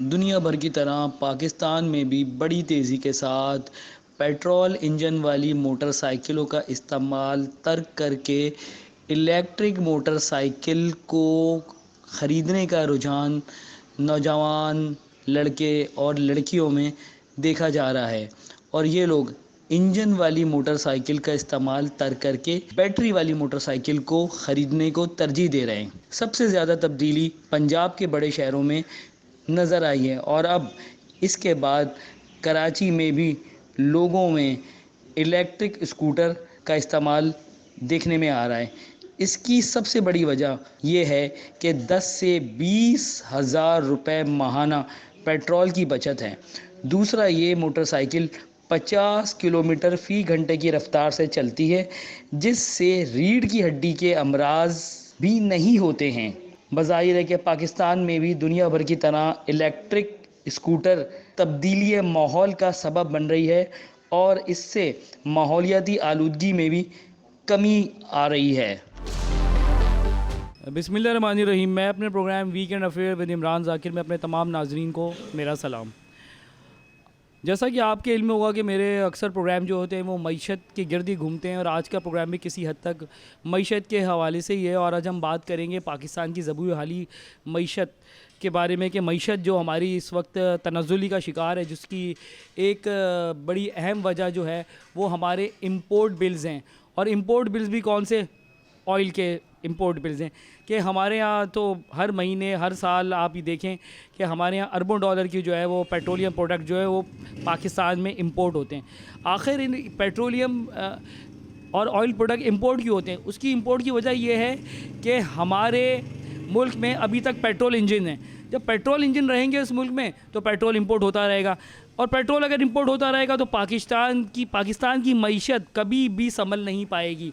दुनिया भर की तरह पाकिस्तान में भी बड़ी तेज़ी के साथ पेट्रोल इंजन वाली मोटरसाइकिलों का इस्तेमाल तर्क करके इलेक्ट्रिक मोटरसाइकिल को ख़रीदने का रुझान नौजवान लड़के और लड़कियों में देखा जा रहा है। और ये लोग इंजन वाली मोटरसाइकिल का इस्तेमाल तर्क करके बैटरी वाली मोटरसाइकिल को ख़रीदने को तरजीह दे रहे हैं। सबसे ज़्यादा तब्दीली पंजाब के बड़े शहरों में नज़र आई है और अब इसके बाद कराची में भी लोगों में इलेक्ट्रिक स्कूटर का इस्तेमाल देखने में आ रहा है। इसकी सबसे बड़ी वजह यह है कि 10 से 20 हज़ार रुपये माहाना पेट्रोल की बचत है। दूसरा, ये मोटरसाइकिल 50 किलोमीटर फ़ी घंटे की रफ्तार से चलती है, जिससे रीढ़ की हड्डी के अमराज भी नहीं होते हैं। बज़ाहिर है कि पाकिस्तान में भी दुनिया भर की तरह इलेक्ट्रिक स्कूटर तब्दीली माहौल का सबब बन रही है और इससे माहौलियाती आलूदगी में भी कमी आ रही है। बिस्मिल्लाहिर्रहमानिर्रहीम। मैं अपने program weekend affair with Imran Zakir में अपने तमाम नाजरीन को मेरा सलाम। जैसा कि आपके इल्म में होगा कि मेरे अक्सर प्रोग्राम जो होते हैं वो मईशत के गिर्द ही घूमते हैं और आज का प्रोग्राम भी किसी हद तक मईशत के हवाले से ही है। और आज हम बात करेंगे पाकिस्तान की ज़बूई हाली मईशत के बारे में कि मईशत जो हमारी इस वक्त तनज़्ज़ुली का शिकार है, जिसकी एक बड़ी अहम वजह जो है वो हमारे इम्पोर्ट बिल्स हैं। और इम्पोर्ट बिल्स भी कौन से? ऑयल के इम्पोर्ट बिल्स हैं कि हमारे यहाँ तो हर महीने हर साल आप ही देखें कि हमारे यहाँ अरबों डॉलर की जो है वो पेट्रोलियम प्रोडक्ट जो है वो पाकिस्तान में इंपोर्ट होते हैं। आखिर इन पेट्रोलियम और ऑयल प्रोडक्ट इंपोर्ट क्यों होते हैं? उसकी इंपोर्ट की वजह यह है कि हमारे मुल्क में अभी तक पेट्रोल इंजन है। जब पेट्रोल इंजन रहेंगे इस मुल्क में तो पेट्रोल इंपोर्ट होता रहेगा, और पेट्रोल अगर इंपोर्ट होता रहेगा तो पाकिस्तान की मईशत कभी भी संभल नहीं पाएगी।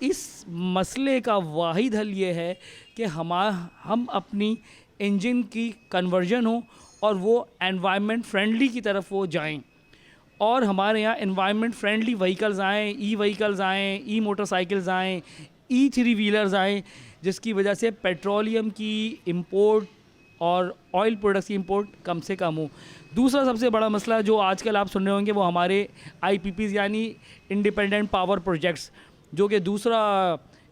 इस मसले का वाहिद हल ये है कि हम अपनी इंजन की कन्वर्जन हो और वो एनवायरनमेंट फ्रेंडली की तरफ वो जाएं, और हमारे यहाँ एनवायरनमेंट फ्रेंडली व्हीकल्स आएँ, ई व्हीकल्स आएँ, ई मोटरसाइकिल्स आएँ, ई थ्री व्हीलर्स आएँ, जिसकी वजह से पेट्रोलियम की इंपोर्ट और ऑयल प्रोडक्ट्स की इंपोर्ट कम से कम हो। दूसरा सबसे बड़ा मसला जो आजकल आप सुन रहे होंगे वो हमारे IPPs यानी इंडिपेंडेंट पावर प्रोजेक्ट्स, जो कि दूसरा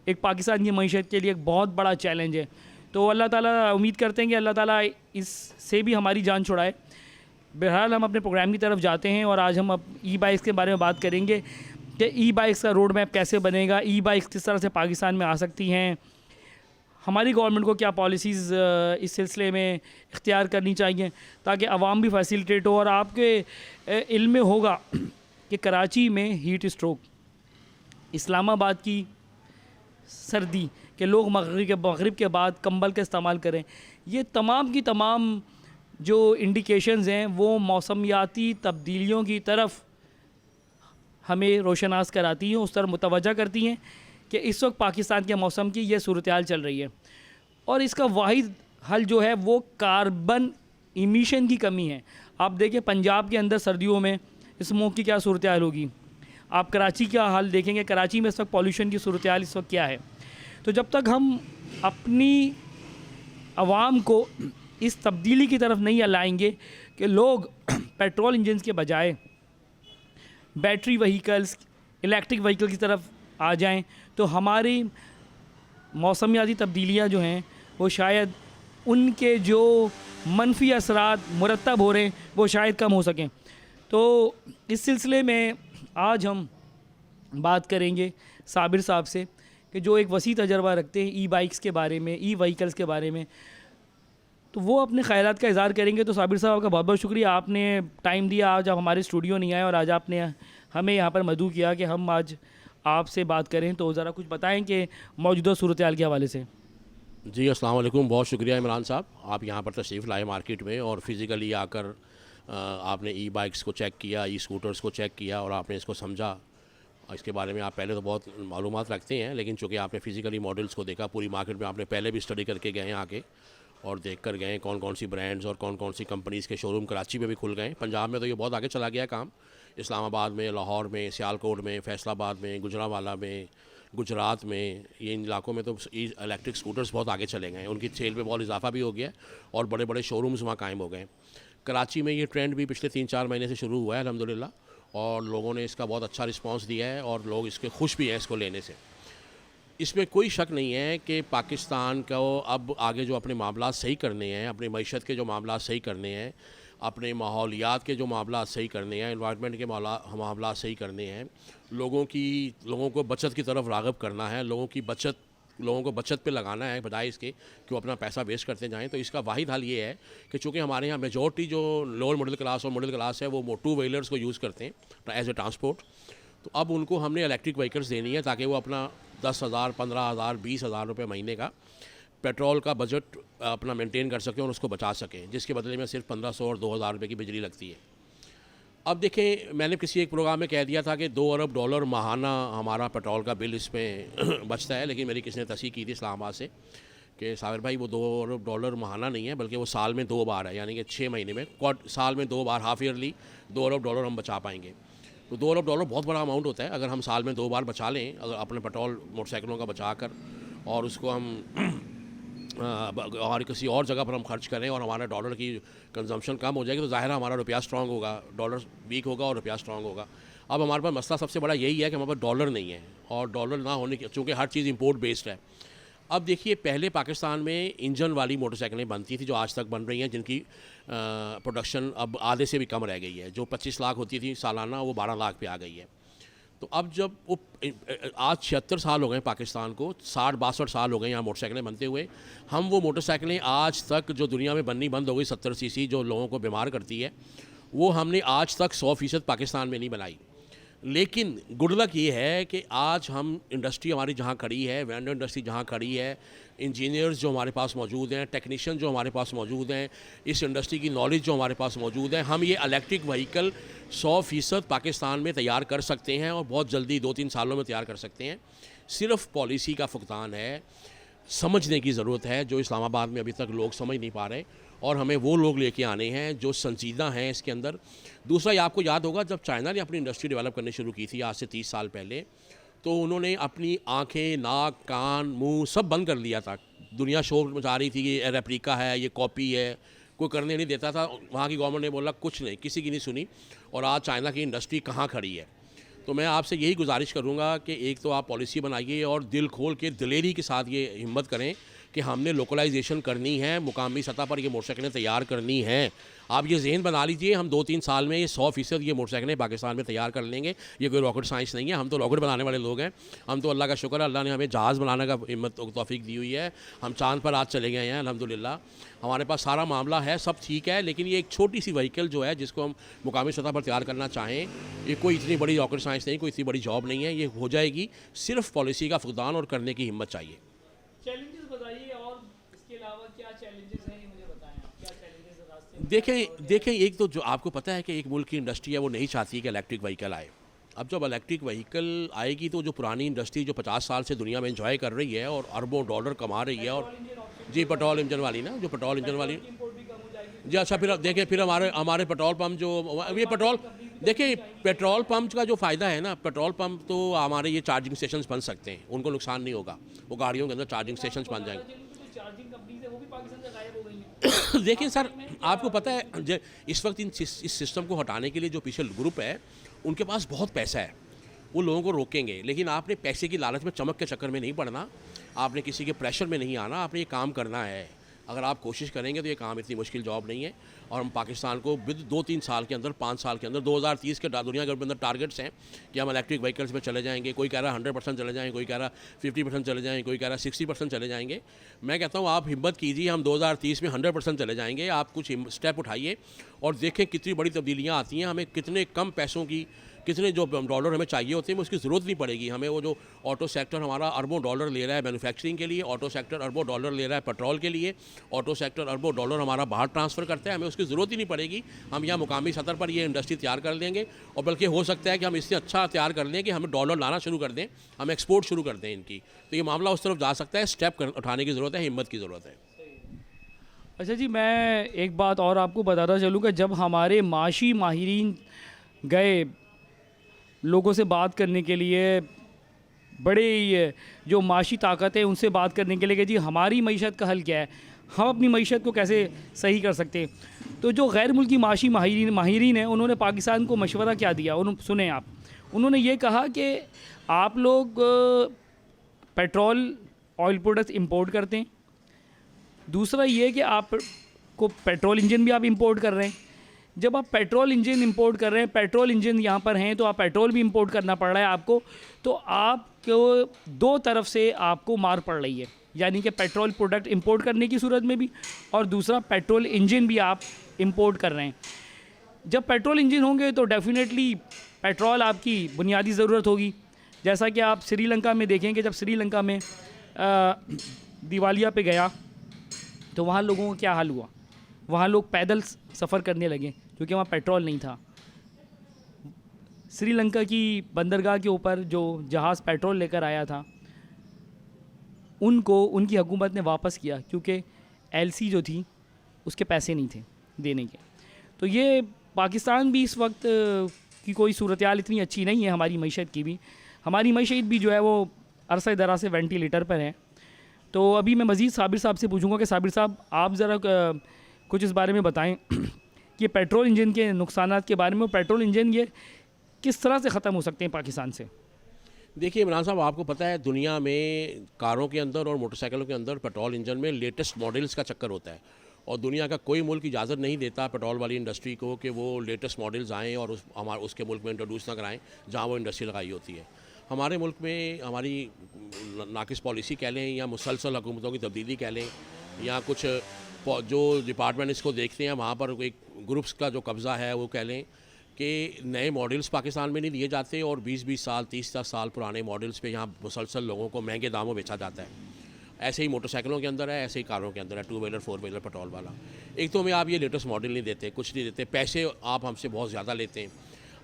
एक पाकिस्तान की मईशत के लिए एक बहुत बड़ा चैलेंज है। तो अल्लाह ताला, उम्मीद करते हैं कि अल्लाह ताला इससे भी हमारी जान छुड़ाए। बहरहाल हम अपने प्रोग्राम की तरफ जाते हैं और आज हम अब ई बाइक्स के बारे में बात करेंगे कि ई बाइक्स का रोड मैप कैसे बनेगा, ई बाइक्स किस तरह से पाकिस्तान में आ सकती हैं, हमारी गवर्नमेंट को क्या पॉलिसीज़ इस सिलसिले में इख्तियार करनी चाहिए ताकि आवाम भी फैसिलिटेट हो। और आपके इल्म में होगा कि कराची में हीट स्ट्रोक, इस्लामाबाद की सर्दी के लोग मगरिब के बाद कंबल का इस्तेमाल करें, ये तमाम की तमाम जो इंडिकेशंस हैं वो मौसमियाती तब्दीलियों की तरफ हमें रोशनास कराती हैं, उस तरफ मुतवज्जा करती हैं कि इस वक्त पाकिस्तान के मौसम की ये सूरत हाल चल रही है। और इसका वाहिद हल जो है वो कार्बन इमिशन की कमी है। आप देखें पंजाब के अंदर सर्दियों में स्मोक की क्या सूरत हाल होगी, आप कराची का हाल देखेंगे, कराची में इस वक्त पॉल्यूशन की सूरत हाल इस वक्त क्या है। तो जब तक हम अपनी आवाम को इस तब्दीली की तरफ नहीं लाएंगे कि लोग पेट्रोल इंजन के बजाय बैटरी व्हीकल्स, इलेक्ट्रिक व्हीकल की तरफ आ जाएं, तो हमारी मौसमियाती तब्दीलियां जो हैं वो शायद उनके जो मनफी असरात मुरतब हो रहे हैं वो शायद कम हो सकें। तो इस सिलसिले में आज हम बात करेंगे साबिर साहब से कि जो एक वसी तजर्बा रखते हैं ई बाइक्स के बारे में, ई व्हीकल्स के बारे में, तो वो अपने ख़यालात का इज़हार करेंगे। तो साबिर साहब का बहुत बहुत शुक्रिया, आपने टाइम दिया, आज आप हमारे स्टूडियो नहीं आए और आज आपने हमें यहाँ पर मदऊ किया कि हम आज आपसे बात करें। तो ज़रा कुछ बताएं कि मौजूदा सूरत हाल के हवाले से। जी अस्सलाम वालेकुम, बहुत शुक्रिया इमरान साहब, आप यहाँ पर तशरीफ़ लाए मार्केट में और फ़िज़िकली आकर आपने ई बाइक्स को चेक किया, ई स्कूटर्स को चेक किया और आपने इसको समझा। इसके बारे में आप पहले तो बहुत मालूमात रखते हैं, लेकिन चूँकि आपने फ़िज़िकली मॉडल्स को देखा, पूरी मार्केट में आपने पहले भी स्टडी करके गए हैं आके और देख कर गए कौन कौन सी ब्रांड्स और कौन कौन सी कंपनीज़ के शोरूम कराची में भी खुल गए। पंजाब में तो ये बहुत आगे चला गया काम, इस्लामाबाद में, लाहौर में, सियालकोट में, फैसलाबाद में, गुजरांवाला में, गुजरात में, ये इन इलाकों में तो इलेक्ट्रिक स्कूटर्स बहुत आगे चले गए हैं, उनकी सेल में बहुत इजाफा भी हो गया है और बड़े बड़े शोरूम्स वहाँ कायम हो गए हैं। कराची में ये ट्रेंड भी पिछले 3-4 महीने से शुरू हुआ है अल्हम्दुलिल्लाह, और लोगों ने इसका बहुत अच्छा रिस्पांस दिया है और लोग इसके खुश भी हैं इसको लेने से। इसमें कोई शक नहीं है कि पाकिस्तान को अब आगे जो अपने मामला सही करने हैं, अपनी मईशत के जो मामला सही करने हैं, अपने माहौलियात के जो मामला सही करने हैं, एनवायरनमेंट के मामला सही करने हैं, लोगों को बचत की तरफ राग़िब करना है, लोगों को बचत पे लगाना है बजाय इसके कि वो अपना पैसा वेस्ट करते जाएं। तो इसका वाहिद हल ये है कि चूँकि हमारे यहाँ मेजॉरिटी जो लोअर मिडिल क्लास और मिडिल क्लास है वो टू व्हीलर्स को यूज़ करते हैं एज ए ट्रांसपोर्ट, तो अब उनको हमने इलेक्ट्रिक व्हीकल्स देनी है ताकि वो अपना 10,000, 15,000, 20,000 रुपये महीने का पेट्रोल का बजट अपना मेंटेन कर सकें और उसको बचा सकें, जिसके बदले में सिर्फ 1,500 और 2,000 रुपये की बिजली लगती है। अब देखें, मैंने किसी एक प्रोग्राम में कह दिया था कि $2 अरब माहाना हमारा पेट्रोल का बिल इसमें बचता है, लेकिन मेरी किसी ने तस्दीक की थी इस्लामाबाद से कि साबिर भाई वो $2 अरब माहाना नहीं है, बल्कि वो साल में 2 बार है, यानी कि 6 महीने में साल में 2 बार हाफ ईयरली $2 अरब हम बचा पाएंगे। तो $2 अरब बहुत बड़ा अमाउंट होता है। अगर हम साल में 2 बार बचा लें, अगर अपने पेट्रोल मोटरसाइकिलों का बचा कर और उसको हम और किसी और जगह पर हम खर्च करें और हमारा डॉलर की कंजम्पशन कम हो जाएगी, तो ज़ाहिर है हमारा रुपया स्ट्रॉन्ग होगा, डॉलर वीक होगा और रुपया स्ट्रॉन्ग होगा। अब हमारे पास मसला सबसे बड़ा यही है कि हमारे पास डॉलर नहीं है, और डॉलर ना होने की, चूँकि हर चीज़ इंपोर्ट बेस्ड है। अब देखिए, पहले पाकिस्तान में इंजन वाली मोटरसाइकिलें बनती थी जो आज तक बन रही हैं, जिनकी प्रोडक्शन अब आधे से भी कम रह गई है। जो 25 लाख होती थी सालाना, वो 12 लाख पे आ गई है। तो अब जब वो आज 76 साल हो गए पाकिस्तान को, 60-62 साल हो गए यहाँ मोटरसाइकिलें बनते हुए, हम वो मोटरसाइकिलें आज तक जो दुनिया में बननी बंद हो गई 70 सीसी जो लोगों को बीमार करती है, वो हमने आज तक 100% पाकिस्तान में नहीं बनाई। लेकिन गुड लक ये है कि आज हम इंडस्ट्री हमारी जहाँ खड़ी है, वेंडर इंडस्ट्री जहाँ खड़ी है, इंजीनियर्स जो हमारे पास मौजूद हैं, टेक्नीशियन जो हमारे पास मौजूद हैं, इस इंडस्ट्री की नॉलेज जो हमारे पास मौजूद है, हम ये इलेक्ट्रिक व्हीकल 100% पाकिस्तान में तैयार कर सकते हैं और बहुत जल्दी 2-3 सालों में तैयार कर सकते हैं। सिर्फ पॉलिसी का फुकदान है, समझने की ज़रूरत है, जो इस्लामाबाद में अभी तक लोग समझ नहीं पा रहे, और हमें वो लोग लेके आने हैं जो संजीदा हैं इसके अंदर। दूसरा, ये आपको याद होगा जब चाइना ने अपनी इंडस्ट्री डेवलप करनी शुरू की थी आज से 30 साल पहले, तो उन्होंने अपनी आंखें, नाक, कान, मुंह सब बंद कर लिया था। दुनिया शोर मचा रही थी कि ये रेप्लिका है, ये कॉपी है, कोई करने नहीं देता था। वहाँ की गवर्नमेंट ने बोला कुछ नहीं, किसी की नहीं सुनी, और आज चाइना की इंडस्ट्री कहाँ खड़ी है। तो मैं आपसे यही गुजारिश करूँगा कि एक तो आप पॉलिसी बनाइए और दिल खोल के, दिलेरी के साथ ये हिम्मत करें कि हमने लोकलाइजेशन करनी है, मुकामी सतह पर ये मोटरसाइकिलें तैयार करनी हैं। आप ये ज़हन बना लीजिए, हम 2-3 साल में ये 100% ये मोटरसाइकिलें पाकिस्तान में तैयार कर लेंगे। ये कोई रॉकेट साइंस नहीं है, हम तो रॉकेट बनाने वाले लोग हैं। हम तो अल्लाह का शुक्र है, अल्लाह ने हमें जहाज़ बनाने का हिम्मत तौफीक दी हुई है। हम चाँद पर आज चले गए हैं अल्हम्दुलिल्लाह। हमारे पास सारा मामला है, सब ठीक है, लेकिन ये एक छोटी सी व्हीकल जो है जिसको हम मुकामी सतह पर तैयार करना चाहें, ये कोई इतनी बड़ी रॉकेट साइंस नहीं, कोई इतनी बड़ी जॉब नहीं है, ये हो जाएगी। सिर्फ पॉलिसी का फुकदान और करने की हिम्मत चाहिए। चैलेंजेस बताइए, और इसके अलावा क्या चैलेंजेस हैं, ये मुझे बताएं आप, क्या चैलेंजेस हैं रास्ते में? देखें, एक तो जो आपको पता है कि एक मुल्क की इंडस्ट्री है वो नहीं चाहती कि इलेक्ट्रिक व्हीकल आए। अब जब इलेक्ट्रिक व्हीकल आएगी तो जो पुरानी इंडस्ट्री जो 50 साल से दुनिया में एंजॉय कर रही है और अरबों डॉलर कमा रही है, और जी पेट्रोल इंजन वाली ना, जो पेट्रोल इंजन वाली जी, अच्छा, फिर देखें, फिर हमारे पेट्रोल पंप जो ये पेट्रोल, देखिए पेट्रोल पंप का जो फ़ायदा है ना, पेट्रोल पंप तो हमारे ये चार्जिंग स्टेशंस बन सकते हैं, उनको नुकसान नहीं होगा, वो गाड़ियों के अंदर चार्जिंग स्टेशंस बन जाएंगे। देखिए सर, आपको पता है इस वक्त इस सिस्टम को हटाने के लिए जो पीछे ग्रुप है उनके पास बहुत पैसा है, वो लोगों को रोकेंगे। लेकिन आपने पैसे की लालच में, चमक के चक्कर में नहीं पड़ना, आपने किसी के प्रेशर में नहीं आना, आपने ये काम करना है। अगर आप कोशिश करेंगे तो ये काम इतनी मुश्किल जॉब नहीं है, और हम पाकिस्तान को विद 2-3 साल के अंदर, 5 साल के अंदर, 2030 के दुनिया के अंदर टारगेट्स हैं कि हम इलेक्ट्रिक व्हीकल्स पे चले जाएंगे। कोई कह रहा है 100% चले जाएंगे, कोई कह रहा 50% चले जाएंगे, कोई कह रहा 60% चले जाएंगे। मैं कहता हूँ आप हिम्मत कीजिए, हम 2030 में 100% चले जाएंगे। आप कुछ स्टेप उठाइए और देखें कितनी बड़ी तब्दीलियाँ आती हैं। हमें कितने कम पैसों की, कितने जो डॉलर हमें चाहिए होते हैं, उसकी ज़रूरत नहीं पड़ेगी हमें। वो जो ऑटो सेक्टर हमारा अरबों डॉलर ले रहा है मैन्युफैक्चरिंग के लिए, ऑटो सेक्टर अरबों डॉलर ले रहा है पेट्रोल के लिए, ऑटो सेक्टर अरबों डॉलर हमारा बाहर ट्रांसफ़र करता है, हमें उसकी ज़रूरत ही नहीं पड़ेगी। हम यहाँ मुकामी सतह पर ये इंडस्ट्री तैयार कर देंगे, और बल्कि हो सकता है कि हम इससे अच्छा तैयार कर लें कि हमें डॉलर लाना शुरू कर दें, हम एक्सपोर्ट शुरू कर दें इनकी। तो ये मामला उस तरफ जा सकता है। स्टेप उठाने की ज़रूरत है, हिम्मत की ज़रूरत है। अच्छा जी, मैं एक बात और आपको बताता चलूँ कि जब हमारे माशी माहिरीन गए लोगों से बात करने के लिए बड़े जो माशी ताकत है उनसे बात करने के लिए कि जी हमारी मईशत का हल क्या है, हम अपनी मईशत को कैसे सही कर सकते हैं। तो जो गैर मुल्की माशी माहिरीन हैं उन्होंने पाकिस्तान को मशवरा क्या दिया, सुने आप। उन्होंने ये कहा कि आप लोग पेट्रोल ऑयल प्रोडक्ट्स इंपोर्ट करते हैं, दूसरा ये कि आप को पेट्रोल इंजन भी आप इंपोर्ट कर रहे हैं। जब आप पेट्रोल इंजन इंपोर्ट कर रहे हैं, पेट्रोल इंजन यहाँ पर हैं तो आप पेट्रोल भी इंपोर्ट करना पड़ रहा है आपको, तो आपको दो तरफ से आपको मार पड़ रही है, यानी कि पेट्रोल प्रोडक्ट इंपोर्ट करने की सूरत में भी और दूसरा पेट्रोल इंजन भी आप इंपोर्ट कर रहे हैं। जब पेट्रोल इंजन होंगे तो डेफिनेटली पेट्रोल आपकी बुनियादी ज़रूरत होगी। जैसा कि आप श्रीलंका में देखें कि जब श्रीलंका में दिवालिया पे गया तो वहाँ लोगों का क्या हाल हुआ, वहाँ लोग पैदल सफ़र करने लगे क्योंकि वहाँ पेट्रोल नहीं था। श्रीलंका की बंदरगाह के ऊपर जो जहाज़ पेट्रोल लेकर आया था उनको उनकी हुकूमत ने वापस किया क्योंकि एलसी जो थी उसके पैसे नहीं थे देने के। तो ये पाकिस्तान भी इस वक्त की कोई सूरत हाल इतनी अच्छी नहीं है, हमारी मईशत की भी। हमारी मईशत भी जो है वो अरसा दराज से वेंटिलेटर पर है। तो अभी मैं मज़ीद साबिर साहब से पूछूंगा कि साबिर साहब आप ज़रा कुछ इस बारे में बताएं कि पेट्रोल इंजन के नुकसानात के बारे में, पेट्रोल इंजन ये किस तरह से ख़त्म हो सकते हैं पाकिस्तान से। देखिए इमरान साहब, आपको पता है दुनिया में कारों के अंदर और मोटरसाइकिलों के अंदर पेट्रोल इंजन में लेटेस्ट मॉडल्स का चक्कर होता है और दुनिया का कोई मुल्क इजाज़त नहीं देता पेट्रोल वाली इंडस्ट्री को कि वो लेटेस्ट मॉडल्स आएँ और उसके मुल्क में इंट्रोड्यूस ना कराएँ जहाँ वो इंडस्ट्री लगाई होती है। हमारे मुल्क में हमारी नाकिस पॉलिसी कह लें या मुसलसल हुकूमतों की तब्दीली कह लें या कुछ जो डिपार्टमेंट इसको देखते हैं वहाँ पर एक ग्रुप्स का जो कब्ज़ा है वो कह लें कि नए मॉडल्स पाकिस्तान में नहीं दिए जाते और 20-20 साल 30-30 साल पुराने मॉडल्स पे यहाँ मुसलसल लोगों को महंगे दामों बेचा जाता है। ऐसे ही मोटरसाइकिलों के अंदर है, ऐसे ही कारों के अंदर है, 2 व्हीलर 4 व्हीलर पेट्रोल वाला। एक तो हमें आप ये लेटेस्ट मॉडल नहीं देते, कुछ नहीं देते, पैसे आप हमसे बहुत ज़्यादा लेते हैं।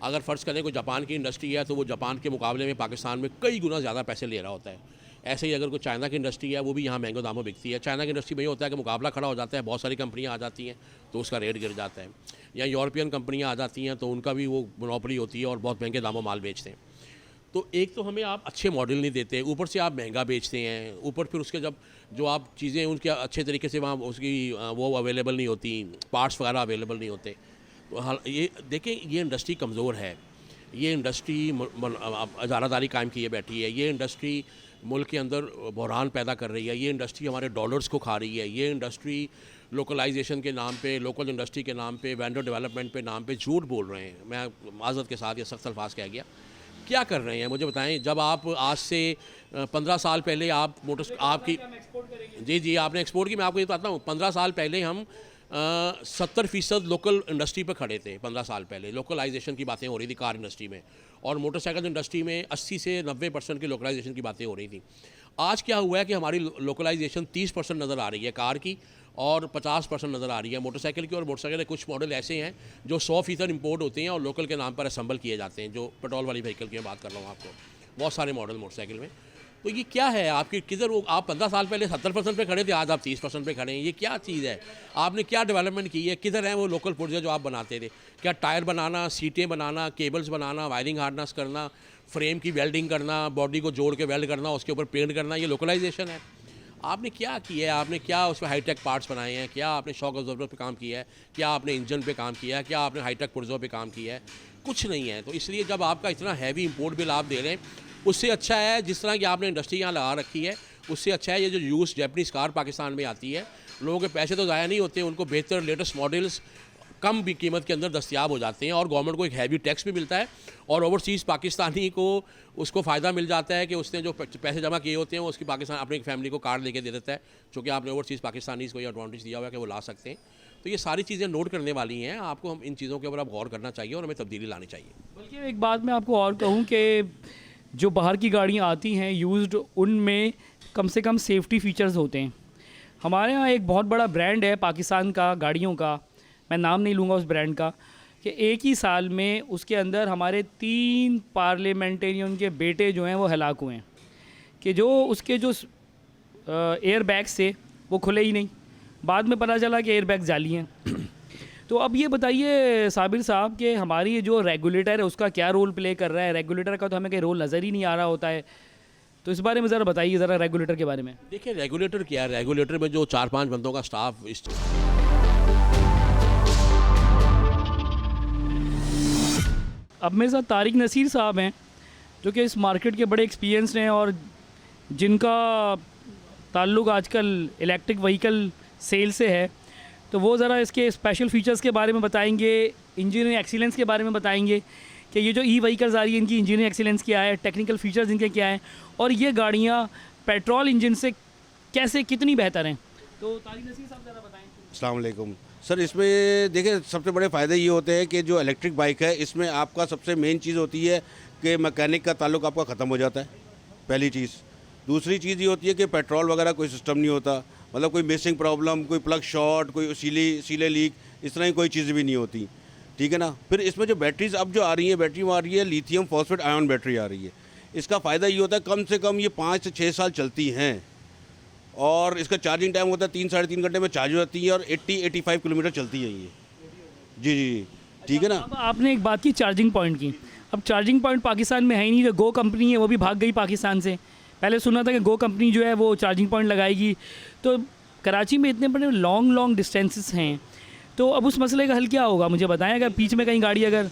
अगर फ़र्ज़ करें कोई जापान की इंडस्ट्री है तो वो जापान के मुकाबले में पाकिस्तान में कई गुना ज़्यादा पैसे ले रहा होता है। ऐसे ही अगर कोई चाइना की इंडस्ट्री है वो भी यहाँ महंगे दामों बिकती है। चाइना की इंडस्ट्री में ये होता है कि मुकाबला खड़ा हो जाता है, बहुत सारी कंपनियाँ आ जाती हैं तो उसका रेट गिर जाता है। या यूरोपियन कंपनियाँ आ जाती हैं तो उनका भी वो मोनोपोली होती है और बहुत महंगे दामों माल बेचते हैं। तो एक तो हमें आप अच्छे मॉडल नहीं देते, ऊपर से आप महंगा बेचते हैं, ऊपर फिर उसके जब जो आप चीज़ें उनके अच्छे तरीके से वहाँ उसकी वो अवेलेबल नहीं होती, पार्ट्स वगैरह अवेलेबल नहीं होते। तो ये देखें, ये इंडस्ट्री कमज़ोर है, ये इंडस्ट्री इजारादारी कायम किए बैठी है, ये इंडस्ट्री मुल्क के अंदर बहरान पैदा कर रही है, ये इंडस्ट्री हमारे डॉलर्स को खा रही है, ये इंडस्ट्री लोकलाइजेशन के नाम पे, लोकल इंडस्ट्री के नाम पे, वेंडर डेवलपमेंट पे नाम पे झूठ बोल रहे हैं। मैं माज़रत के साथ ये सख्त अल्फाज कह गया। क्या कर रहे हैं मुझे बताएं। जब आप आज से 15 साल पहले आप आपकी जी आपने एक्सपोर्ट की, मैं आपको ये बताता हूँ। 15 साल पहले हम 70% लोकल इंडस्ट्री पर खड़े थे। 15 साल पहले लोकलाइजेशन की बातें हो रही थी कार इंडस्ट्री में, और मोटरसाइकिल इंडस्ट्री में 80 से 90% की लोकलाइजेशन की बातें हो रही थी। आज क्या हुआ है कि हमारी लोकलाइजेशन 30% नज़र आ रही है कार की और 50% नज़र आ रही है मोटरसाइकिल की। और मोटरसाइकिल के कुछ मॉडल ऐसे हैं जो 100% इंपोर्ट होते हैं और लोकल के नाम पर असेंबल किए जाते हैं। जो पेट्रोल वाली व्हीकल की मैं बात कर रहा हूँ आपको, बहुत सारे मॉडल मोटरसाइकिल में। तो ये क्या है आपकी, किधर वो आप 15 साल पहले 70% पे खड़े थे, आज आप 30% पे खड़े हैं। ये क्या चीज़ है, आपने क्या डेवलपमेंट की है, किधर हैं वो लोकल पुर्जे जो आप बनाते थे। क्या टायर बनाना, सीटें बनाना, केबल्स बनाना, वायरिंग हार्डनेस करना, फ्रेम की वेल्डिंग करना, बॉडी को जोड़ के वेल्ड करना, उसके ऊपर पेंट करना, ये लोकलाइजेशन है। आपने क्या किया है, आपने क्या उसमें हाईटेक पार्ट्स बनाए हैं, क्या आपने शॉक अब्जॉर्बर पे काम किया है, क्या आपने इंजन पे काम किया है, क्या आपने हाईटेक पुर्जों पे काम किया है, कुछ नहीं है। तो इसलिए जब आपका इतना हैवी इंपोर्ट बिल आप दे रहे हैं, उससे अच्छा है जिस तरह की आपने इंडस्ट्री यहाँ लगा रखी है, उससे अच्छा है ये जो यूज जैपनीज़ कार पाकिस्तान में आती है। लोगों के पैसे तो ज़ाया नहीं होते, उनको बेहतर लेटेस्ट मॉडल्स कम भी कीमत के अंदर दस्तियाब हो जाते हैं और गवर्नमेंट को एक हैवी टैक्स भी मिलता है और ओवरसीज़ पाकिस्तानी को उसको फ़ायदा मिल जाता है कि उसने जो पैसे जमा किए होते हैं वो उसकी पाकिस्तान अपनी फैमिली को कार लेके दे देता है, चूँकि आपने ओवरसीज़ पाकिस्तानीज़ को ये एडवांटेज दिया हुआ है कि वो ला सकते हैं। तो ये सारी चीज़ें नोट करने वाली हैं, आपको हम इन चीज़ों के ऊपर आप गौर करना चाहिए और हमें तब्दीली लानी चाहिए। बल्कि एक बात मैं आपको और कहूँ कि जो बाहर की गाड़ियाँ आती हैं यूज्ड, उनमें कम से कम सेफ्टी फ़ीचर्स होते हैं। हमारे यहाँ एक बहुत बड़ा ब्रांड है पाकिस्तान का गाड़ियों का, मैं नाम नहीं लूँगा उस ब्रांड का, कि एक ही साल में उसके अंदर हमारे 3 पार्लियामेंटेरियन के बेटे जो हैं वो हलाक हुए हैं कि जो उसके जो एयर बैग्स थे वो खुले ही नहीं। बाद में पता चला कि एयर बैग जाली हैं। तो अब ये बताइए साबिर साहब कि हमारी जो रेगुलेटर है उसका क्या रोल प्ले कर रहा है। रेगुलेटर का तो हमें कोई रोल नज़र ही नहीं आ रहा होता है। तो इस बारे में ज़रा बताइए, ज़रा रेगुलेटर के बारे में। देखिए रेगुलेटर क्या है, रेगुलेटर में जो 4-5 बंदों का स्टाफ इस अब मेरे साथ तारिक नसीर साहब हैं, जो कि इस मार्केट के बड़े एक्सपीरियंस हैं और जिनका ताल्लुक़ आजकल इलेक्ट्रिक व्हीकल सेल से है। तो वो ज़रा इसके स्पेशल फ़ीचर्स के बारे में बताएंगे, इंजीनियरिंग एक्सीलेंस के बारे में बताएंगे कि ये जो ई व्हीकल्स आ रही है इनकी इंजीनियरिंग एक्सीलेंस क्या है, टेक्निकल फ़ीचर्स इनके क्या हैं, और ये गाड़ियाँ पेट्रोल इंजन से कैसे कितनी बेहतर हैं। तो तारिक नसीर साहब ज़रा बताएँ। अस्सलाम वालेकुम सर। इसमें देखिए सबसे बड़े फ़ायदे ये होते हैं कि जो इलेक्ट्रिक बाइक है इसमें आपका सबसे मेन चीज़ होती है कि मैकेनिक का ताल्लुक आपका ख़त्म हो जाता है, पहली चीज़। दूसरी चीज़ ये होती है कि पेट्रोल वगैरह कोई सिस्टम नहीं होता, मतलब कोई मिसिंग प्रॉब्लम, कोई प्लग शॉर्ट, कोई सीले लीक, इस तरह की कोई चीज़ भी नहीं होती, ठीक है ना। फिर इसमें जो बैटरीज अब जो आ रही है, बैटरी में आ रही है लिथियम फॉस्फेट आयन बैटरी आ रही है। इसका फ़ायदा ये होता है कम से कम ये 5 से 6 साल चलती हैं और इसका चार्जिंग टाइम होता है 3-3.5 घंटे में चार्ज हो जाती है और 80-85 किलोमीटर चलती है ये। जी जी, ठीक है ना। अब आपने एक बात की चार्जिंग पॉइंट की। अब चार्जिंग पॉइंट पाकिस्तान में है ही नहीं। जो गो कंपनी है वो भी भाग गई पाकिस्तान से। पहले सुना था कि गो कंपनी जो है वो चार्जिंग पॉइंट लगाएगी। तो कराची में इतने बड़े लॉन्ग डिस्टेंसेस हैं, तो अब उस मसले का हल क्या होगा मुझे बताएं। अगर बीच में कहीं गाड़ी अगर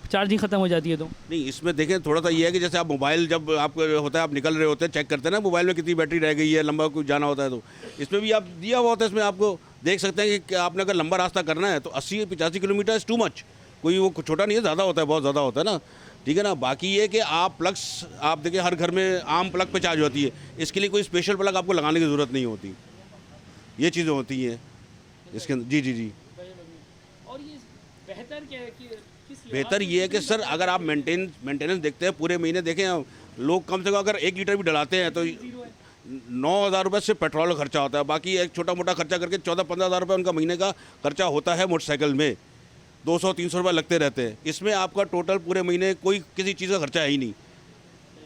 चार्जिंग ख़त्म हो जाती है तो? नहीं, इसमें देखें थोड़ा सा ये है कि जैसे आप मोबाइल जब आप होता है, आप निकल रहे होते हैं, चेक करते हैं ना मोबाइल में कितनी बैटरी रह गई है, लंबा कुछ जाना होता है, तो इसमें भी आप दिया हुआ होता है। इसमें आपको देख सकते हैं कि आपने अगर लंबा रास्ता करना है तो 80-85 किलोमीटर इज़ टू मच। कोई वो छोटा नहीं है, ज़्यादा होता है, बहुत ज़्यादा होता है ना, ठीक है ना। बाकी ये कि आप प्लग्स आप देखिए हर घर में आम प्लग पे चार्ज होती है, इसके लिए कोई स्पेशल प्लग आपको लगाने की ज़रूरत नहीं होती। ये चीज़ें होती हैं इसके अंदर। जी जी जी। और ये बेहतर क्या है कि बेहतर ये है कि सर अगर आप मेंटेनेंस देखते हैं पूरे महीने, देखें लोग कम से कम अगर 1 लीटर भी डलाते हैं तो 9,000 रुपये से पेट्रोल का खर्चा होता है। बाकी एक छोटा मोटा खर्चा करके 14-15 हज़ार रुपये उनका महीने का खर्चा होता है। मोटरसाइकिल में 200-300 रुपये लगते रहते हैं। इसमें आपका टोटल पूरे महीने कोई किसी चीज़ का खर्चा है ही नहीं।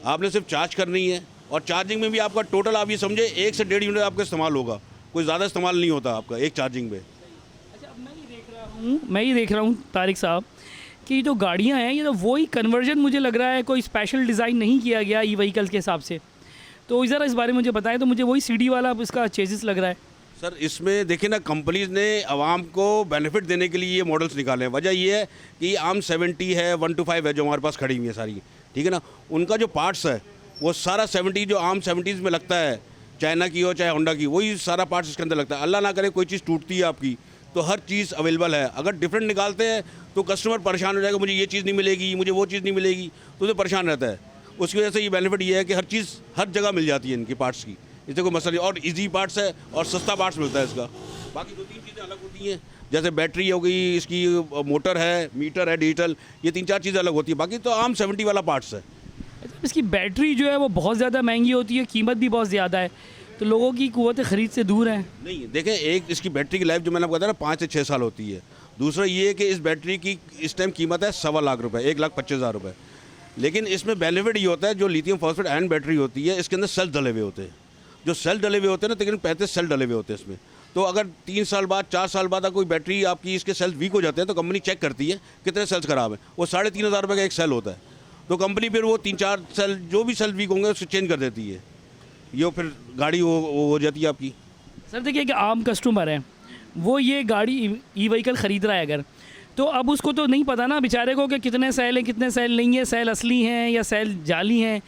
आपने सिर्फ चार्ज करनी है और चार्जिंग में भी आपका टोटल आप ये समझे 1 से 1.5 यूनिट आपका इस्तेमाल होगा, कोई ज़्यादा इस्तेमाल नहीं होता आपका एक चार्जिंग में। अच्छा, अब मैं ये देख रहा हूँ तारिक साहब कि जो गाड़ियाँ हैं ये तो वही कन्वर्जन मुझे लग रहा है, कोई स्पेशल डिज़ाइन नहीं किया गया ई व्हीकल के हिसाब से। तो ज़रा इस बारे में मुझे बताएं। तो मुझे वही सीडी वाला इसका चेसिस लग रहा है। सर इसमें देखिए ना, कंपनीज ने आवाम को बेनिफिट देने के लिए ये मॉडल्स निकाले हैं। वजह ये है कि आर्म 70 है, 125 है जो हमारे पास खड़ी हुई है सारी, ठीक है ना। उनका जो पार्ट्स है वो सारा 70 जो आर्म 70s में लगता है, चाइना की हो चाहे होंडा की, वही सारा पार्ट्स इसके अंदर लगता है। अल्लाह ना करे कोई चीज़ टूटती है आपकी तो हर चीज़ अवेलेबल है। अगर डिफरेंट निकालते हैं तो कस्टमर परेशान हो जाएगा, मुझे ये चीज़ नहीं मिलेगी, मुझे वो चीज़ नहीं मिलेगी, तो उसे परेशान रहता है। उसकी वजह से ये बेनिफिट ये है कि हर चीज़ हर जगह मिल जाती है इनकी पार्ट्स की, इससे कोई मसला नहीं। और इजी पार्ट्स है और सस्ता पार्ट्स मिलता है इसका। बाकी 2-3 चीज़ें अलग होती हैं, जैसे बैटरी हो गई, इसकी मोटर है, मीटर है डिजिटल, ये 3-4 चीज़ें अलग होती है। बाकी तो आम 70 वाला पार्ट्स है। इसकी बैटरी जो है वो बहुत ज़्यादा महंगी होती है, कीमत भी बहुत ज़्यादा है, तो लोगों की कुव्वत ख़रीद से दूर है। नहीं देखें, एक इसकी बैटरी की लाइफ जो मैंने आपको बताया ना 5 से 6 साल होती है। दूसरा ये है कि इस बैटरी की इस टाइम कीमत है 1.25 लाख रुपये, 1,25,000 रुपये। लेकिन इसमें बेनिफिट ये होता है, जो लिथियम फॉस्फेट आयन बैटरी होती है इसके अंदर सेल डले हुए होते हैं। जो सेल डले हुए होते हैं ना, तकरीबन 35 सेल डले हुए होते हैं इसमें। तो अगर 3 साल बाद 4 साल बाद अगर कोई बैटरी आपकी इसके सेल्स वीक हो जाते हैं तो कंपनी चेक करती है कितने सेल्स ख़राब हैं। वो 3,500 रुपये का एक सेल होता है, तो कंपनी फिर वो 3-4 सेल जो भी सेल वीक होंगे उसको चेंज कर देती है। ये फिर गाड़ी वो हो जाती है आपकी। सर देखिए, कि आम कस्टमर है वो ये गाड़ी ई व्हीकल ख़रीद रहा है अगर, तो अब उसको तो नहीं पता ना बेचारे को कि कितने सेल हैं कितने सेल नहीं है, सेल असली हैं या सेल जाली हैं।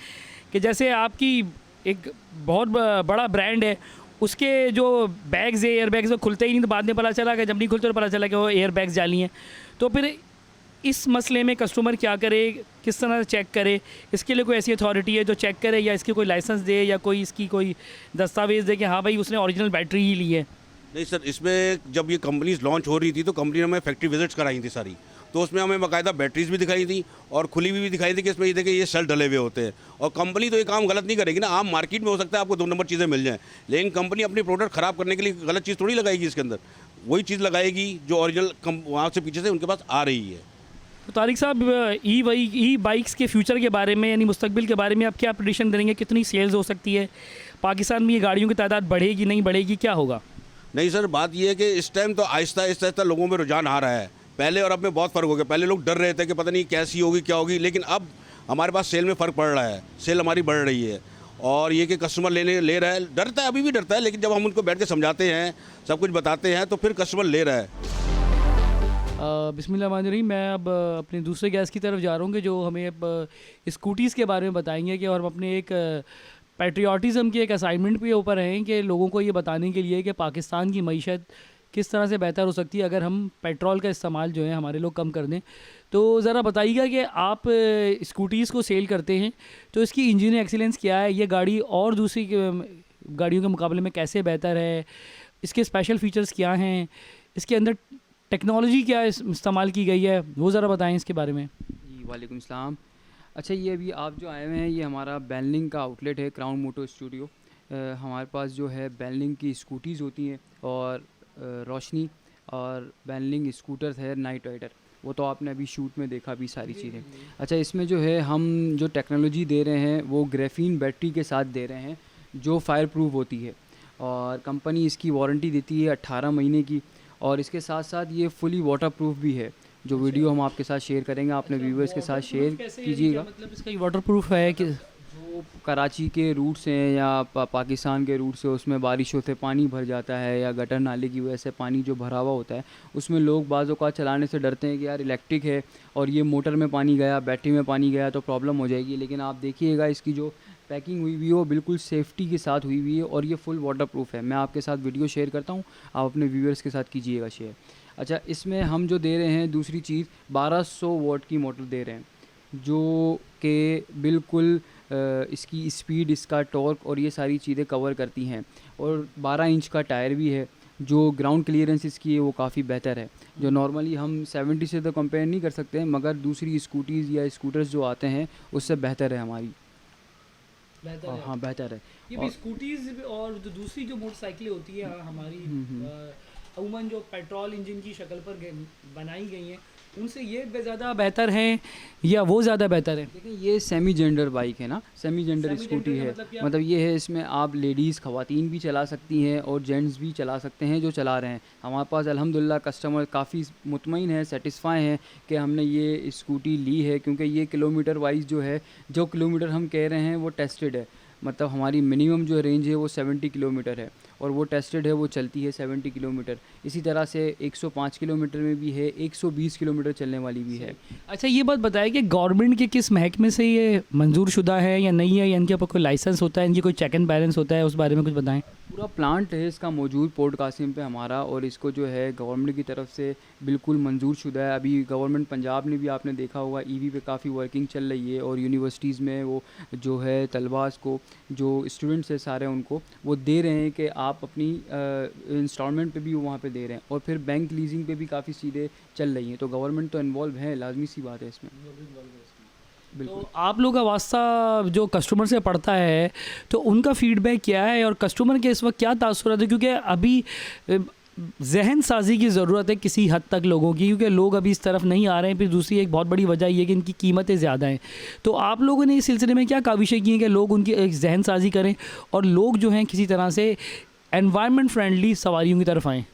कि जैसे आपकी एक बहुत बड़ा ब्रांड है, उसके जो बैग्स है एयर बैग्स वो खुलते ही नहीं, तो बाद में पता चला कि जब नहीं खुलते तो पता चला कि वो एयर बैग्स जाली हैं। तो फिर इस मसले में कस्टमर क्या करे, किस तरह से चेक करे? इसके लिए कोई ऐसी अथॉरिटी है जो चेक करे, या इसकी कोई लाइसेंस दे या कोई इसकी कोई दस्तावेज़ दे कि हाँ भाई उसने ओरिजिनल बैटरी ही ली है? नहीं सर, इसमें जब ये कंपनीज लॉन्च हो रही थी तो कंपनी ने हमें फैक्ट्री विजिट्स कराई थी सारी, तो उसमें हमें बाकायदा बैटरीज भी दिखाई थी और खुली हुई भी दिखाई थी कि इसमें ये देखिए ये सेल डले हुए होते हैं। और कंपनी तो ये काम गलत नहीं करेगी ना। आम मार्केट में हो सकता है आपको 2 नंबर चीज़ें मिल जाएँ, लेकिन कंपनी अपनी प्रोडक्ट ख़राब करने के लिए गलत चीज़ थोड़ी लगाएगी इसके अंदर। वही चीज़ लगाएगी जो ओरिजिनल वहाँ से पीछे से उनके पास आ रही है। तो तारिक साहब, ई बाइक्स के फ्यूचर के बारे में यानी मुस्तकबिल के बारे में आप क्या प्रेडिक्शन देंगे? कितनी सेल्स हो सकती है? पाकिस्तान में ये गाड़ियों की तादाद बढ़ेगी नहीं बढ़ेगी, क्या होगा? नहीं सर, बात यह है कि इस टाइम तो आहिस्ता आहिस्ता लोगों में रुझान आ रहा है। पहले और अब में बहुत फ़र्क हो गया। पहले लोग डर रहे थे कि पता नहीं कैसी होगी क्या होगी, लेकिन अब हमारे पास सेल में फ़र्क पड़ रहा है, सेल हमारी बढ़ रही है। और ये कि कस्टमर ले रहा है, डरता है, अभी भी डरता है, लेकिन जब हम उनको बैठ के समझाते हैं, सब कुछ बताते हैं, तो फिर कस्टमर ले रहा है। बिस्मिल्लाहिर्रहमानिर्रहीम। मैं अब अपने दूसरे गैस की तरफ जा रहा हूँ कि जो हमें अब स्कूटीज़ के बारे में बताएंगे कि और हम अपने एक पैट्रियाटिज़म के एक असाइनमेंट पे ऊपर हैं कि लोगों को ये बताने के लिए कि पाकिस्तान की मईशत किस तरह से बेहतर हो सकती है अगर हम पेट्रोल का इस्तेमाल जो है हमारे लोग कम कर दें। तो ज़रा बताइएगा कि आप स्कूटीज़ को सेल करते हैं तो इसकी इंजन एक्सीलेंस क्या है, ये गाड़ी और दूसरी गाड़ियों के मुकाबले में कैसे बेहतर है, इसके स्पेशल फ़ीचर्स क्या हैं, इसके अंदर टेक्नोलॉजी क्या इस्तेमाल की गई है, वो ज़रा बताएं इसके बारे में। जी वालेकुम सलाम। अच्छा, ये अभी आप जो आए हुए हैं ये हमारा बेनलिंग का आउटलेट है, क्राउन मोटर स्टूडियो। हमारे पास जो है बेनलिंग की स्कूटीज़ होती हैं और रोशनी और बेनलिंग स्कूटर्स है नाइट राइडर, वो तो आपने अभी शूट में देखा भी सारी चीज़ें। अच्छा, इसमें जो है हम जो टेक्नोलॉजी दे रहे हैं वो ग्रेफीन बैटरी के साथ दे रहे हैं जो फायर प्रूफ होती है, और कंपनी इसकी वारंटी देती है 18 महीने की, और इसके साथ साथ ये फुली वाटर प्रूफ भी है। जो वीडियो हम आपके साथ शेयर करेंगे अपने व्यूवर्स के साथ शेयर कीजिएगा। मतलब इसका वाटर प्रूफ है कि जो कराची के रूट्स हैं या पाकिस्तान के रूट से उसमें बारिशों से पानी भर जाता है या गटर नाले की वजह से पानी जो भरा हुआ होता है उसमें लोग बाज़ औक़ात चलाने से डरते हैं कि यार इलेक्ट्रिक है और ये मोटर में पानी गया, बैटरी में पानी गया तो प्रॉब्लम हो जाएगी। लेकिन आप देखिएगा इसकी जो पैकिंग हुई हुई है वो बिल्कुल सेफ्टी के साथ हुई हुई है और ये फुल वाटर प्रूफ है। मैं आपके साथ वीडियो शेयर करता हूँ, आप अपने व्यूअर्स के साथ कीजिएगा शेयर। अच्छा, इसमें हम जो दे रहे हैं दूसरी चीज़ 1200 वॉट की मोटर दे रहे हैं जो कि बिल्कुल इसकी स्पीड, इसका टॉर्क और ये सारी चीज़ें कवर करती हैं, और 12 इंच का टायर भी है। जो ग्राउंड क्लियरेंस इसकी है वो काफ़ी बेहतर है, जो नॉर्मली हम 70 से तो कंपेयर नहीं कर सकते मगर दूसरी स्कूटीज़ या स्कूटर्स जो आते हैं उससे बेहतर है हमारी। बेहतर है। हाँ बेहतर है। ये भी स्कूटीज़ और जो दूसरी जो मोटरसाइकिलें होती है हमारी अमूमन जो पेट्रोल इंजन की शक्ल पर बनाई गई हैं उनसे ये ज़्यादा बेहतर हैं या वो ज़्यादा बेहतर है? देखिए, ये सेमी जेंडर बाइक है ना, सेमी जेंडर स्कूटी है। मतलब ये है, इसमें आप लेडीज़ ख़वातीन भी चला सकती हैं और जेंट्स भी चला सकते हैं जो चला रहे हैं। हमारे पास अल्हम्दुलिल्लाह कस्टमर काफ़ी मुतमईन है, सेटिस्फाई हैं कि हमने ये स्कूटी ली है, क्योंकि ये किलोमीटर वाइज जो है, जो किलोमीटर हम कह रहे हैं वो टेस्टेड है। मतलब हमारी मिनिमम जो रेंज है वो 70 किलोमीटर है और वो टेस्टेड है, वो चलती है 70 किलोमीटर। इसी तरह से 105 किलोमीटर में भी है, 120 किलोमीटर चलने वाली भी है। अच्छा, ये बात बताइए कि गवर्नमेंट के किस महकमे से ये मंजूर शुदा है या नहीं है, या इनके ऊपर कोई लाइसेंस होता है, इनकी कोई चेक एंड बैलेंस होता है, उस बारे में कुछ बताएं। पूरा प्लांट है इसका मौजूद पोर्ट कासिम पे हमारा, और इसको जो है गवर्नमेंट की तरफ से बिल्कुल मंजूर शुदा है। अभी गवर्नमेंट पंजाब ने भी आपने देखा होगा ईवी पे काफ़ी वर्किंग चल रही है, और यूनिवर्सिटीज़ में वो जो है तलबास को, जो स्टूडेंट्स है सारे, उनको वो दे रहे हैं कि आप अपनी इंस्टॉलमेंट पे भी वहाँ पे दे रहे हैं, और फिर बैंक लीजिंग पे भी काफ़ी चीज़ें चल रही हैं। तो गवर्नमेंट तो इन्वॉल्व है, लाजमी सी बात है इसमें। तो आप लोग का वास्ता जो कस्टमर से पड़ता है तो उनका फीडबैक क्या है और कस्टमर के इस वक्त क्या तासुरात है, क्योंकि अभी जहन साजी की ज़रूरत है किसी हद तक लोगों की, क्योंकि लोग अभी इस तरफ नहीं आ रहे हैं। फिर दूसरी एक बहुत बड़ी वजह ये है कि इनकी कीमतें ज़्यादा हैं। तो आप लोगों ने इस सिलसिले में क्या काविशें की हैं कि लोग उनकी एक जहन साजी करें और लोग जो हैं किसी तरह से एनवायरनमेंट फ्रेंडली सवारियों की तरफ आएँ?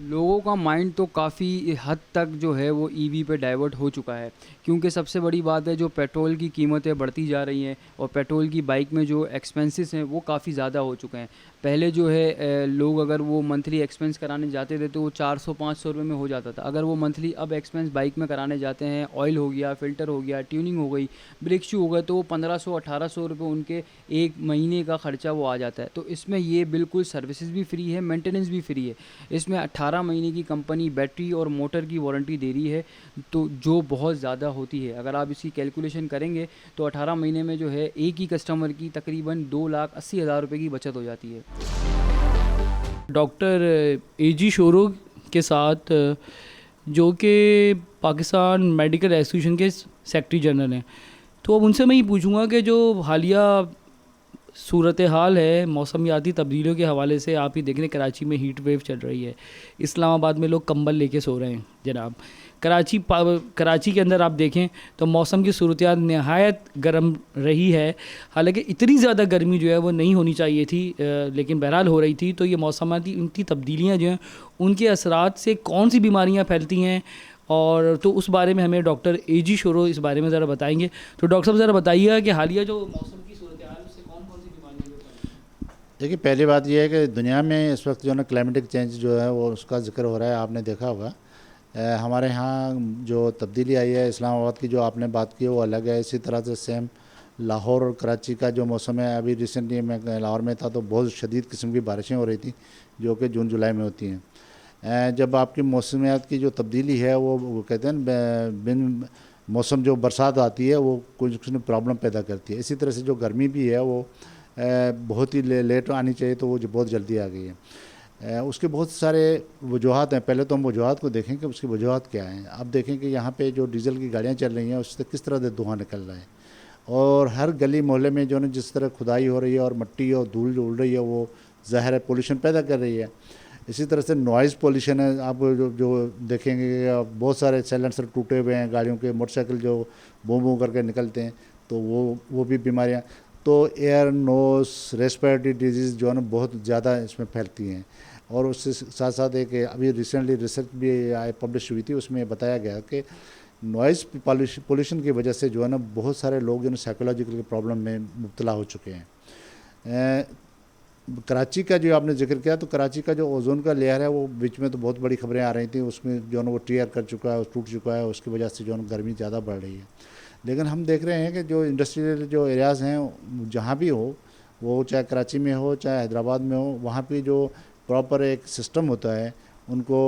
लोगों का माइंड तो काफ़ी हद तक जो है वो ईवी पे डाइवर्ट हो चुका है, क्योंकि सबसे बड़ी बात है जो पेट्रोल की कीमतें बढ़ती जा रही हैं और पेट्रोल की बाइक में जो एक्सपेंसेस हैं वो काफ़ी ज़्यादा हो चुके हैं। पहले जो है लोग अगर वो मंथली एक्सपेंस कराने जाते थे तो वो 400-500 रुपये में हो जाता था। अगर वो मंथली अब एक्सपेंस बाइक में कराने जाते हैं, ऑयल हो गया, फ़िल्टर हो गया, ट्यूनिंग हो गई, ब्रेक शू हो गया, तो वो 1500-1800 रुपये उनके एक महीने का ख़र्चा वो आ जाता है। तो इसमें ये बिल्कुल सर्विसेज भी फ्री है, मेंटेनेंस भी फ्री है। इसमें 18 महीने की कंपनी बैटरी और मोटर की वारंटी दे रही है, तो जो बहुत ज़्यादा होती है। अगर आप इसकी कैलकुलेशन करेंगे तो 18 महीने में जो है एक ही कस्टमर की तकरीबन 2,80,000 रुपये की बचत हो जाती है। डॉक्टर एजी शोरो के साथ जो कि पाकिस्तान मेडिकल एसोसिएशन के सेक्रेटरी जनरल हैं, तो अब उनसे मैं ये पूछूंगा कि जो हालिया सूरत हाल है मौसमियाती तब्दीलियों के हवाले से, आप ही देख रहे हैं कराची में हीट वेव चल रही है, इस्लामाबाद में लोग कंबल लेके सो रहे हैं जनाब। कराची के अंदर आप देखें तो मौसम की सूरत नहायत गर्म रही है। हालांकि इतनी ज़्यादा गर्मी जो है वो नहीं होनी चाहिए थी, लेकिन बहरहाल हो रही थी। तो ये मौसमाती इनकी तब्दीलियाँ जो हैं उनके असरात से कौन सी बीमारियाँ फैलती हैं, और तो उस बारे में हमें डॉक्टर एजी शोरो इस बारे में ज़रा बताएंगे। तो डॉक्टर साहब ज़रा बताइएगा कि हालिया जो मौसम की सूरत हाल उससे कौन कौन सी बीमारियाँ देखिए, पहली बात यह है कि दुनिया में इस वक्त जो है ना क्लाइमेटिक चेंज जो है वो उसका जिक्र हो रहा है, आपने देखा होगा। हमारे यहाँ जो तब्दीली आई है इस्लामाबाद की, जो आपने बात की वो अलग है। इसी तरह से सेम लाहौर और कराची का जो मौसम है, अभी रिसेंटली मैं लाहौर में था तो बहुत शदीद किस्म की बारिशें हो रही थी जो कि जून जुलाई में होती हैं। जब आपकी मौसमियात की जो तब्दीली है वो कहते हैं बिन मौसम जो बरसात आती है वो कुछ न प्रॉब्लम पैदा करती है। इसी तरह से जो गर्मी भी है वो बहुत ही लेट आनी चाहिए, तो वो जो बहुत जल्दी आ गई है। उसके बहुत सारे वजूहत हैं। पहले तो हम वजूहत को देखें कि उसकी वजूहत क्या हैं। अब देखें कि यहाँ पे जो डीजल की गाड़ियाँ चल रही हैं उससे किस तरह से धुआं निकल रहा है, और हर गली मोहल्ले में जो है जिस तरह खुदाई हो रही है और मिट्टी और धूल जो उड़ रही है वो ज़ाहिर है पोल्यूशन पैदा कर रही है। इसी तरह से नॉइज़ पोल्यूशन है। आप जो देखेंगे कि बहुत सारे साइलेंसर टूटे हुए हैं गाड़ियों के, मोटरसाइकिल जो बूम बूम करके निकलते हैं, तो वो भी बीमारियाँ। तो एयर नोज रेस्पिरेटरी डिजीज़ जो है ना बहुत ज़्यादा इसमें फैलती हैं। और उससे साथ साथ एक अभी रिसेंटली रिसर्च भी पब्लिश हुई थी, उसमें बताया गया कि नॉइज़ पोल्यूशन की वजह से जो है ना बहुत सारे लोग जो है साइकोलॉजिकल प्रॉब्लम में मुब्तला हो चुके हैं। कराची का जो आपने जिक्र किया, तो कराची का जो ओजोन का लेयर है वो बीच में तो बहुत बड़ी खबरें आ रही थी, उसमें जो है वो टीयर कर चुका है, टूट चुका है, उसकी वजह से जो है गर्मी ज़्यादा बढ़ रही है। लेकिन हम देख रहे हैं कि जो इंडस्ट्रियल जो एरियाज़ हैं जहाँ भी हो, वो चाहे कराची में हो चाहे हैदराबाद में हो, वहाँ पे जो प्रॉपर एक सिस्टम होता है उनको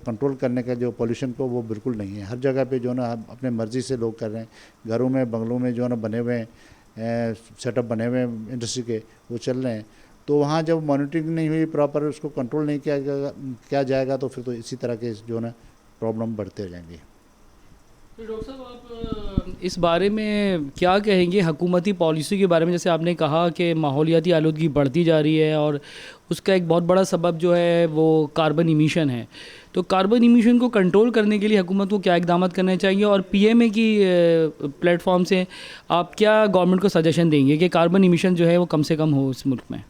कंट्रोल करने का जो पोल्यूशन को, वो बिल्कुल नहीं है। हर जगह पे जो है ना अपने मर्ज़ी से लोग कर रहे हैं। घरों में बंगलों में जो है ना बने हुए हैं सेटअप बने हुए हैं इंडस्ट्री के, वो चल रहे हैं। तो वहाँ जब मॉनिटरिंग नहीं हुई प्रॉपर, उसको कंट्रोल नहीं किया जाएगा तो फिर तो इसी तरह के जो है ना प्रॉब्लम बढ़ते जाएंगे। तो डॉक्टर साहब, आप इस बारे में क्या कहेंगे हुकूमती पॉलिसी के बारे में? जैसे आपने कहा कि माहौलियाती आलूदगी बढ़ती जा रही है और उसका एक बहुत बड़ा सबब जो है वो कार्बन इमिशन है। तो कार्बन इमिशन को कंट्रोल करने के लिए हुकूमत को क्या इकदाम करने चाहिए, और पीएमए की प्लेटफॉर्म से आप क्या गवर्नमेंट को सजेशन देंगे कि कार्बन इमिशन जो है वो कम से कम हो इस मुल्क में?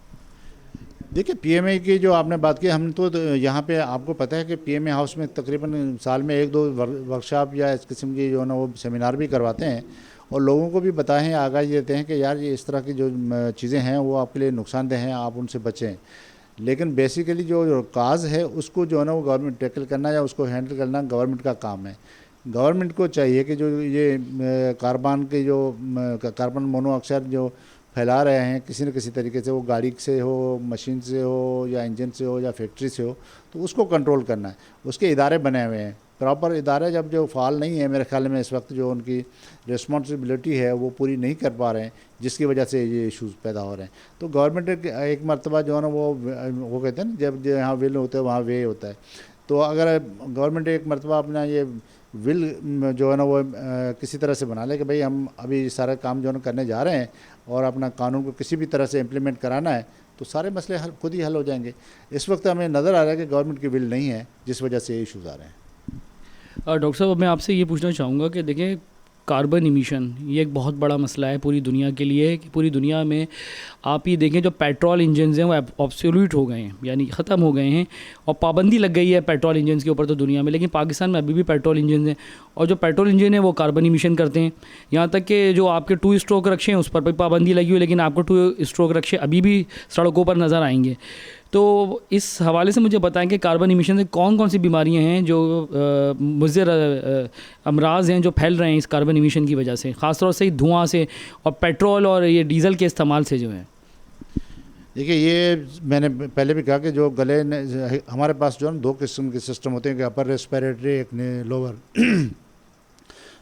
देखिए, पीएमए की जो आपने बात की, हम तो यहाँ पे आपको पता है कि पीएमए हाउस में तकरीबन साल में 1-2 वर्कशॉप या इस किस्म की जो है ना वो सेमिनार भी करवाते हैं, और लोगों को भी बताएं, आगाही देते हैं कि यार ये इस तरह की जो चीज़ें हैं वो आपके लिए नुकसानदेह हैं, आप उनसे बचें। लेकिन बेसिकली जो काज है उसको जो है ना वो गवर्नमेंट टैकल करना या उसको हैंडल करना गवर्नमेंट का काम है। गवर्नमेंट को चाहिए कि जो ये कार्बन मोनोऑक्साइड जो फैला रहे हैं किसी न किसी तरीके से, वो गाड़ी से हो, मशीन से हो, या इंजन से हो, या फैक्ट्री से हो, तो उसको कंट्रोल करना है। उसके इदारे बने हुए हैं, प्रॉपर इदारे जब जो फ़ाल नहीं है, मेरे ख्याल में इस वक्त जो उनकी रिस्पॉन्सिबिलिटी है वो पूरी नहीं कर पा रहे हैं, जिसकी वजह से ये इश्यूज़ पैदा हो रहे हैं। तो गवर्नमेंट एक मरतबा जो है ना वो कहते हैं ना, जब जहाँ विल होता है वहाँ वे होता है। तो अगर गवर्नमेंट एक मरतबा अपना ये विल जो है ना वो किसी तरह से बना ले कि भाई हम अभी सारा काम जो है ना करने जा रहे हैं और अपना कानून को किसी भी तरह से इम्प्लीमेंट कराना है, तो सारे मसले खुद ही हल हो जाएंगे। इस वक्त हमें नज़र आ रहा है कि गवर्नमेंट की विल नहीं है, जिस वजह से ये इशूज़ आ रहे हैं। डॉक्टर साहब, मैं आपसे ये पूछना चाहूँगा कि देखें, कार्बन इमिशन ये एक बहुत बड़ा मसला है पूरी दुनिया के लिए, कि पूरी दुनिया में आप ये देखें जो पेट्रोल इंजन्स हैं वो ऑब्सोल्यूट हो गए हैं, यानी ख़त्म हो गए हैं, और पाबंदी लग गई है पेट्रोल इंजन्स के ऊपर तो दुनिया में। लेकिन पाकिस्तान में अभी भी पेट्रोल इंजन हैं, और जो पेट्रोल इंजन है वो कार्बन इमिशन करते हैं। यहाँ तक कि जो आपके 2 स्ट्रोक रक्शे हैं उस पर भी पाबंदी लगी हुई है, लेकिन आपको 2 स्ट्रोक रक्शे अभी भी सड़कों पर नज़र आएंगे। तो इस हवाले से मुझे बताएं कि कार्बन इमिशन से कौन कौन सी बीमारियां हैं जो मुज़र अमराज हैं जो फैल रहे हैं इस कार्बन इमिशन की वजह से, ख़ासतौर से धुआं से और पेट्रोल और ये डीज़ल के इस्तेमाल से जो है? देखिए, ये मैंने पहले भी कहा कि जो गले हमारे पास जो है 2 किस्म के सिस्टम होते हैं, कि अपर रेस्पिरेटरी, एक लोअर।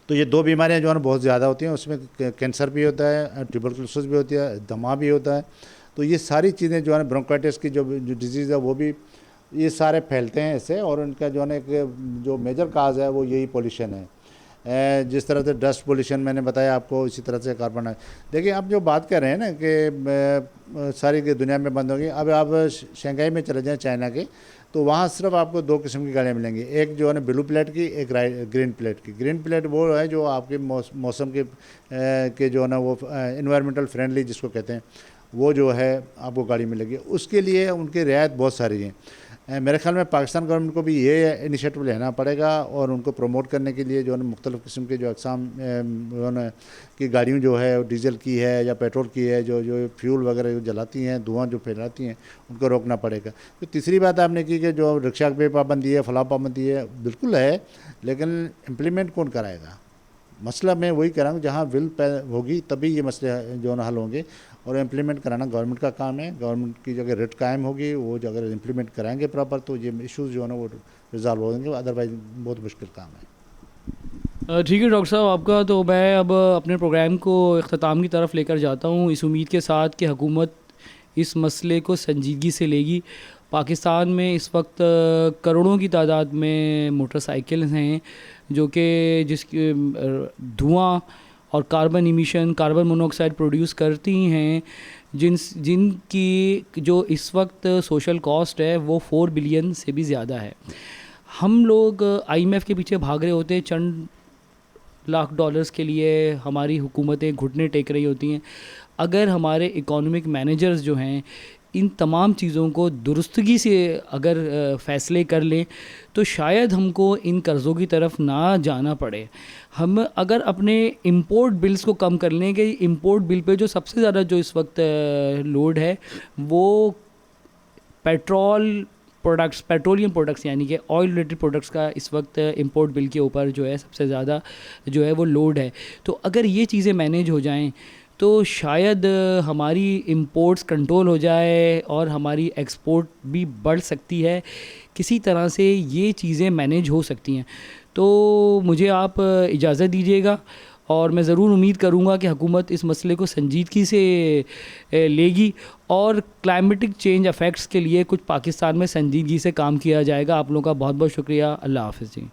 तो ये 2 बीमारियां जो है बहुत ज़्यादा होती हैं, उसमें कैंसर भी होता है, ट्यूबरकुलोसिस भी होती है, दमा भी होता है। तो ये सारी चीज़ें जो है ब्रोंकाइटिस की जो डिजीज़ है वो भी ये सारे फैलते हैं इससे, और उनका जो है एक जो मेजर काज है वो यही पोल्यूशन है। जिस तरह से डस्ट पोल्यूशन मैंने बताया आपको, इसी तरह से कार्बन है। देखिए, आप जो बात कर रहे हैं ना कि सारी दुनिया में बंद होगी, अब आप शंघाई में चले जाएँ चाइना के, तो वहाँ सिर्फ आपको 2 किस्म की गाड़ियाँ मिलेंगी, एक जो है ना ब्लू प्लेट की, एक ग्रीन प्लेट की। ग्रीन प्लेट वो है जो आपके मौसम के जो है ना वो इन्वायरमेंटल फ्रेंडली जिसको कहते हैं, वो जो है आपको गाड़ी मिलेगी। उसके लिए उनकी रियायत बहुत सारी हैं। मेरे ख्याल में पाकिस्तान गवर्नमेंट को भी ये इनिशिएटिव लेना पड़ेगा और उनको प्रमोट करने के लिए जो है मुख्तलिफ़ किस्म के जो अक़साम जो है की गाड़ियों जो है डीजल की है या पेट्रोल की है जो जो फ्यूल वगैरह जो जलाती हैं, धुआं जो फैलाती हैं, उनको रोकना पड़ेगा। तो तीसरी बात आपने की कि जो रिक्शा पे पाबंदी है, फलाह पाबंदी है, बिल्कुल है, लेकिन इम्प्लीमेंट कौन कराएगा? मसला मैं वही कह रहा हूँ, जहाँ विल होगी तभी ये मसले जो है ना हल होंगे, और इम्प्लीमेंट कराना गवर्नमेंट का काम है। गवर्नमेंट की जगह रेट कायम होगी, वो जो अगर इम्प्लीमेंट कराएंगे प्रॉपर तो ये इश्यूज़ जो है ना वो रिजॉल्व होंगे, अदरवाइज बहुत मुश्किल काम है। ठीक है डॉक्टर साहब आपका, तो मैं अब अपने प्रोग्राम को अख्ताम की तरफ लेकर जाता हूँ, इस उम्मीद के साथ कि हुकूमत इस मसले को संजीदगी से लेगी। पाकिस्तान में इस वक्त करोड़ों की तादाद में मोटरसाइकिल हैं जो कि जिसके धुआं और carbon emission, carbon monoxide produce करती हैं, जिनकी जो इस वक्त सोशल कॉस्ट है वो 4 बिलियन से भी ज़्यादा है। हम लोग IMF के पीछे भाग रहे होते हैं, चंद लाख डॉलर्स के लिए हमारी हुकूमतें घुटने टेक रही होती हैं। अगर हमारे इकोनॉमिक मैनेजर्स जो हैं इन तमाम चीज़ों को दुरुस्तगी से अगर फ़ैसले कर लें तो शायद हमको इन कर्ज़ों की तरफ ना जाना पड़े। हम अगर अपने इंपोर्ट बिल्स को कम कर लें कि इंपोर्ट बिल पे जो सबसे ज़्यादा जो इस वक्त लोड है वो पेट्रोलियम प्रोडक्ट्स यानी कि ऑयल रिलेटेड प्रोडक्ट्स का इस वक्त इंपोर्ट बिल के ऊपर जो है सबसे ज़्यादा जो है वो लोड है। तो अगर ये चीज़ें मैनेज हो जाएं तो शायद हमारी इंपोर्ट्स कंट्रोल हो जाए और हमारी एक्सपोर्ट भी बढ़ सकती है, किसी तरह से ये चीज़ें मैनेज हो सकती हैं। तो मुझे आप इजाज़त दीजिएगा और मैं ज़रूर उम्मीद करूँगा कि हुकूमत इस मसले को संजीदगी से लेगी और क्लाइमेटिक चेंज इफ़ेक्ट्स के लिए कुछ पाकिस्तान में संजीदगी से काम किया जाएगा। आप लोगों का बहुत बहुत शुक्रिया। अल्लाह हाफ़िज़ जी।